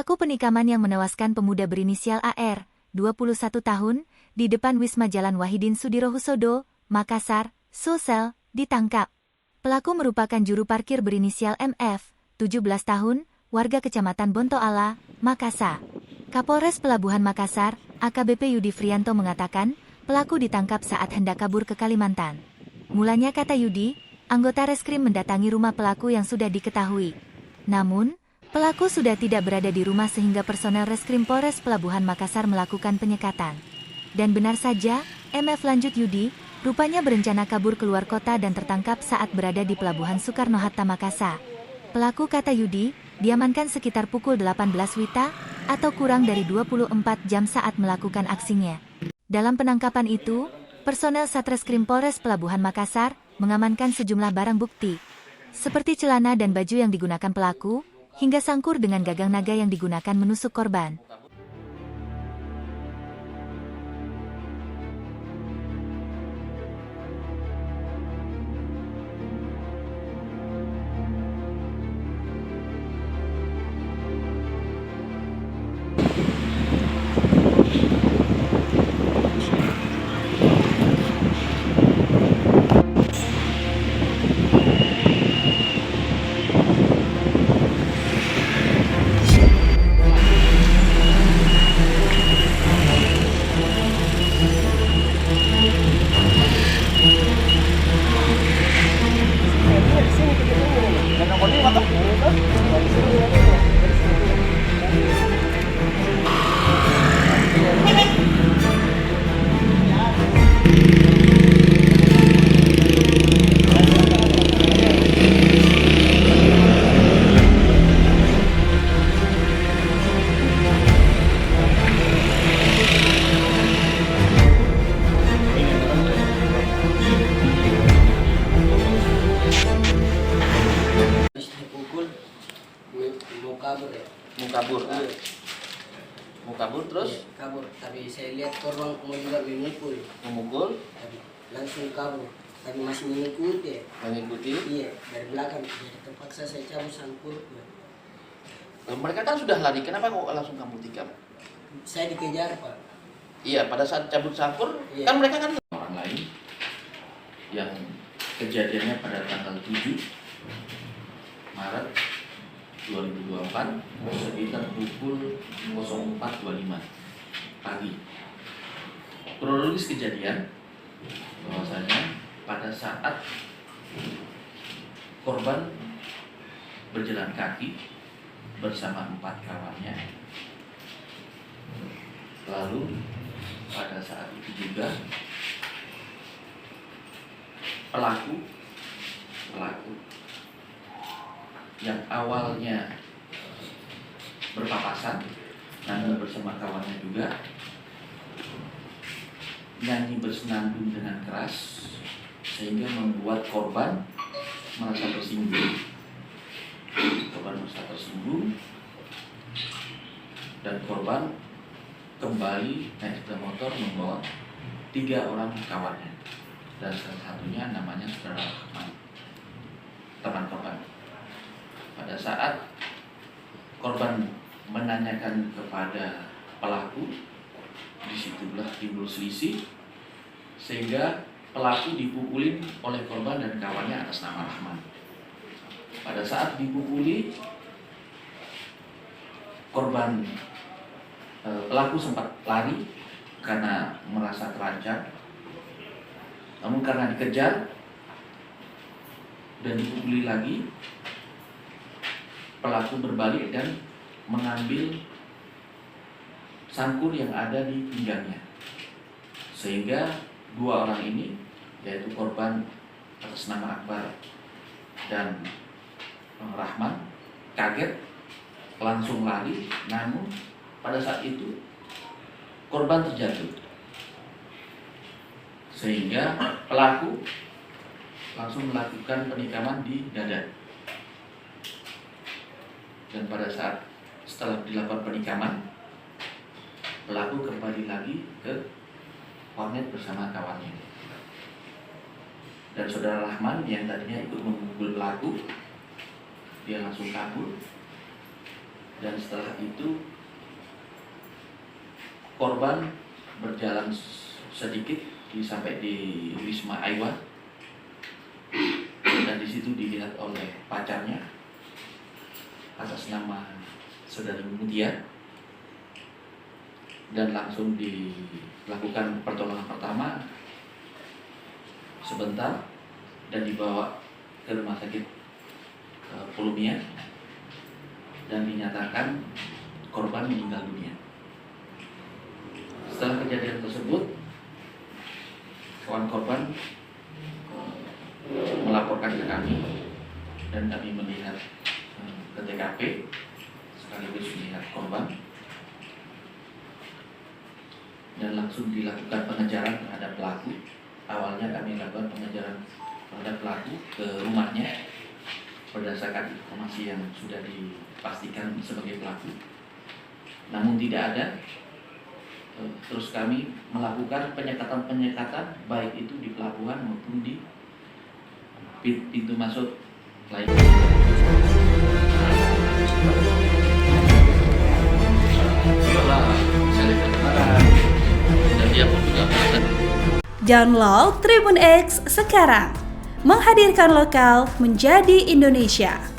Pelaku penikaman yang menewaskan pemuda berinisial AR, 21 tahun, di depan Wisma Jalan Wahidin Sudirohusodo, Makassar, Sulsel, ditangkap. Pelaku merupakan juru parkir berinisial MF, 17 tahun, warga Kecamatan Bontoala, Makassar. Kapolres Pelabuhan Makassar, AKBP Yudi Frianto mengatakan, pelaku ditangkap saat hendak kabur ke Kalimantan. Mulanya kata Yudi, anggota reskrim mendatangi rumah pelaku yang sudah diketahui. Namun, pelaku sudah tidak berada di rumah sehingga personel reskrim Polres Pelabuhan Makassar melakukan penyekatan. Dan benar saja, MF lanjut Yudi, rupanya berencana kabur keluar kota dan tertangkap saat berada di Pelabuhan Soekarno-Hatta Makassar. Pelaku kata Yudi, diamankan sekitar pukul 18 WITA, atau kurang dari 24 jam saat melakukan aksinya. Dalam penangkapan itu, personel Satreskrim Polres Pelabuhan Makassar mengamankan sejumlah barang bukti, seperti celana dan baju yang digunakan pelaku, hingga sangkur dengan gagang naga yang digunakan menusuk korban. Mau kabur terus? Iya, kabur, tapi saya lihat korban kemudian memukul, tapi langsung kabur, tapi masih mengikuti. Iya, dari belakang, jadi terpaksa saya cabut sangkur. Mereka kan sudah lari, kenapa kok langsung kamu tikam? Saya dikejar, Pak. Iya, pada saat cabut sangkur, Iya. kan mereka kan orang lain yang kejadiannya pada tanggal 7 Maret 2024 sekitar pukul 04.25 pagi. Kronologis kejadian bahwasanya pada saat korban berjalan kaki bersama 4 kawannya, lalu pada saat itu juga pelaku yang awalnya berpapasan nyanyi bersama kawannya juga, nyanyi bersenandung dengan keras sehingga membuat korban merasa tersinggung. Dan korban kembali naik sepeda motor membawa 3 orang kawannya, dan salah satunya namanya saudara Rahman, teman korban. Pada saat korban menanyakan kepada pelaku, disitulah timbul selisih sehingga pelaku dipukulin oleh korban dan kawannya atas nama Rahman. Pada saat dipukuli, pelaku sempat lari karena merasa terancam, namun karena dikejar dan dipukuli lagi, pelaku berbalik dan mengambil sangkur yang ada di pinggangnya, sehingga 2 orang ini, yaitu korban atas nama Akbar dan Rahman, kaget langsung lari. Namun pada saat itu korban terjatuh, sehingga pelaku langsung melakukan penikaman di dada. Dan pada saat setelah dilakukan penikaman, pelaku kembali lagi ke kornet bersama kawannya. Dan saudara Rahman yang tadinya ikut memukul pelaku, dia langsung kabur Dan setelah itu korban berjalan sedikit sampai di Wisma Aiwa, dan di situ dilihat oleh pacarnya atas nama Saudari Mutia, dan langsung dilakukan pertolongan pertama sebentar dan dibawa ke rumah sakit Pulumia dan dinyatakan korban meninggal dunia. Setelah kejadian tersebut, kawan korban melaporkan ke kami dan kami melihat ke TKP sekaligus melihat korban dan langsung dilakukan pengejaran terhadap pelaku. Awalnya kami lakukan pengejaran terhadap pelaku ke rumahnya berdasarkan informasi yang sudah dipastikan sebagai pelaku, namun tidak ada. Terus kami melakukan penyekatan baik itu di pelabuhan maupun di pintu masuk lainnya. Dan dia pun juga merasa. Download Tribun X sekarang, menghadirkan lokal menjadi Indonesia.